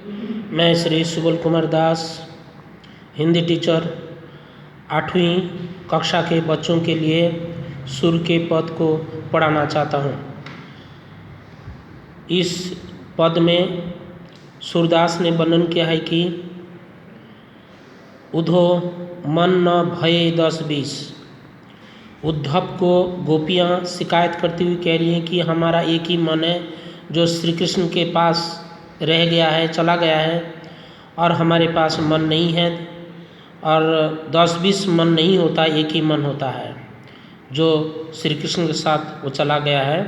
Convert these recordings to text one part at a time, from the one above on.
मैं श्री सुबल कुमार दास, हिंदी टीचर, 8वीं कक्षा के बच्चों के लिए सुर के पद को पढ़ाना चाहता हूँ। इस पद में सूरदास ने वर्णन किया है कि उधो मन न भये 10-20। उद्धव को गोपियाँ शिकायत करती हुई कह रही हैं कि हमारा एक ही मन है जो श्री कृष्ण के पास रह गया है, चला गया है, और हमारे पास मन नहीं है, और 10-20 मन नहीं होता, एक ही मन होता है जो श्री कृष्ण के साथ वो चला गया है।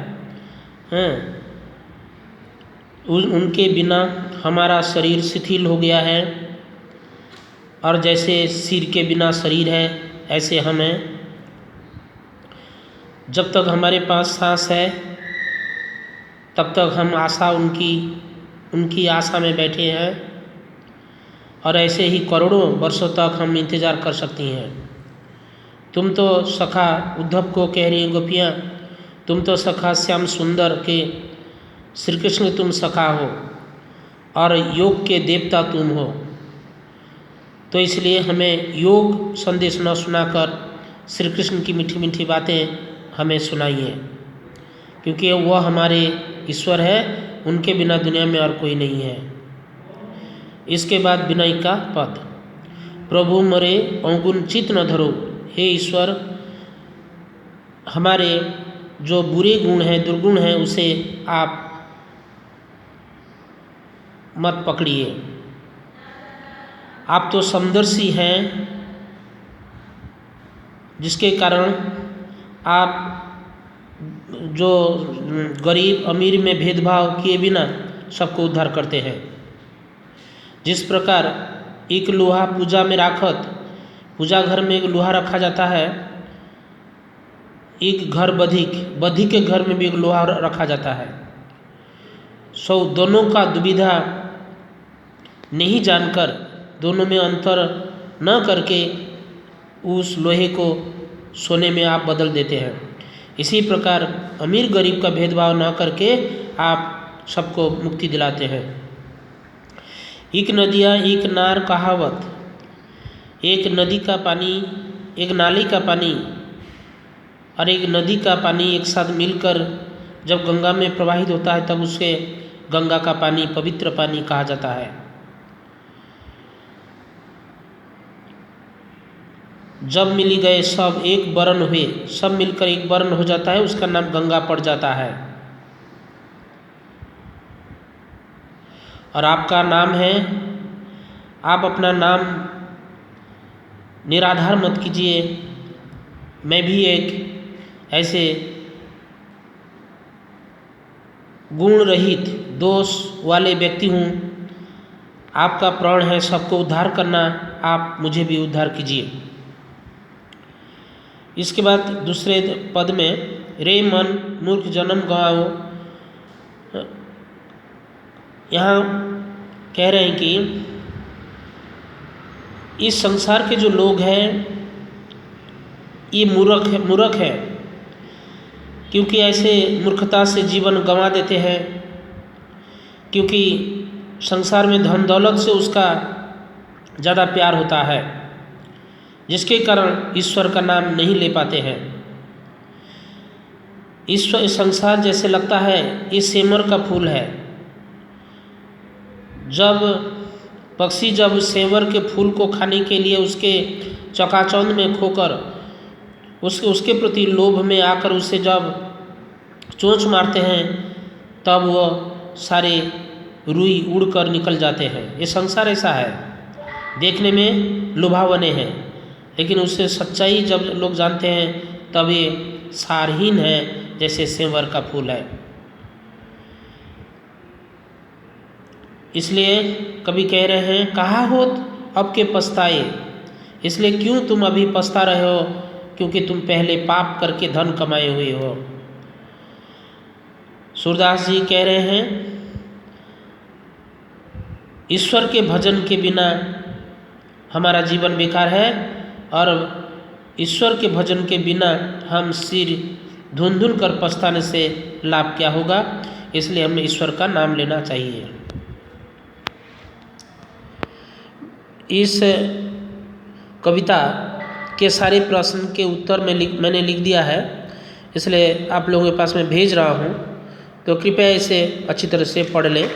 उनके बिना हमारा शरीर शिथिल हो गया है, और जैसे सिर के बिना शरीर है ऐसे हम हैं। जब तक हमारे पास सांस है तब तक हम आशा उनकी आशा में बैठे हैं, और ऐसे ही करोड़ों वर्षों तक हम इंतज़ार कर सकती हैं। तुम तो सखा, उद्धव को कह रही हैं गोपियाँ, तुम तो सखा श्याम सुंदर के श्री कृष्ण तुम सखा हो और योग के देवता तुम हो, तो इसलिए हमें योग संदेश न सुनाकर श्री कृष्ण की मीठी मीठी बातें हमें सुनाइए, क्योंकि वह हमारे ईश्वर है, उनके बिना दुनिया में और कोई नहीं है। इसके बाद विनय का पद। प्रभु मरे अवगुण चित न धरो। हे ईश्वर, हमारे जो बुरे गुण हैं, दुर्गुण हैं, उसे आप मत पकड़िए। आप तो समदर्शी हैं, जिसके कारण आप जो गरीब अमीर में भेदभाव किए बिना सबको उद्धार करते हैं। जिस प्रकार एक लोहा पूजा में राखत, पूजा घर में एक लोहा रखा जाता है, एक घर बधी के घर में भी एक लोहा रखा जाता है। सो दोनों का दुविधा नहीं जानकर, दोनों में अंतर न करके उस लोहे को सोने में आप बदल देते हैं। इसी प्रकार अमीर गरीब का भेदभाव न करके आप सबको मुक्ति दिलाते हैं। एक नदिया एक नार कहावत। एक नदी का पानी, एक नाली का पानी और एक नदी का पानी एक साथ मिलकर जब गंगा में प्रवाहित होता है तब उसे गंगा का पानी, पवित्र पानी कहा जाता है। जब मिल गए सब एक वर्ण हुए, सब मिलकर एक वर्ण हो जाता है, उसका नाम गंगा पड़ जाता है। और आपका नाम है, आप अपना नाम निराधार मत कीजिए। मैं भी एक ऐसे गुण रहित, दोष वाले व्यक्ति हूँ। आपका प्राण है सबको उद्धार करना, आप मुझे भी उद्धार कीजिए। इसके बाद दूसरे पद में, रे मन मूर्ख जन्म गवाओ। यहाँ कह रहे हैं कि इस संसार के जो लोग हैं ये मूर्ख है, क्योंकि ऐसे मूर्खता से जीवन गंवा देते हैं, क्योंकि संसार में धन दौलत से उसका ज़्यादा प्यार होता है, जिसके कारण ईश्वर का नाम नहीं ले पाते हैं। ईश्वर, संसार जैसे लगता है ये सेमर का फूल है। जब पक्षी जब सेवर के फूल को खाने के लिए उसके चकाचौंध में खोकर उसके प्रति लोभ में आकर उसे जब चोंच मारते हैं, तब वह सारे रुई उड़कर निकल जाते हैं। ये संसार ऐसा है, देखने में लुभावने हैं, लेकिन उससे सच्चाई जब लोग जानते हैं तब ये सारहीन है, जैसे सेंवर का फूल है। इसलिए कभी कह रहे हैं, कहा होत अब के पछताए। इसलिए क्यों तुम अभी पछता रहे हो, क्योंकि तुम पहले पाप करके धन कमाए हुए हो। सूरदास जी कह रहे हैं, ईश्वर के भजन के बिना हमारा जीवन बेकार है, और ईश्वर के भजन के बिना हम सिर धुन कर पछताने से लाभ क्या होगा। इसलिए हमें ईश्वर का नाम लेना चाहिए। इस कविता के सारे प्रश्न के उत्तर मैंने लिख दिया है, इसलिए आप लोगों के पास मैं भेज रहा हूँ, तो कृपया इसे अच्छी तरह से पढ़ लें।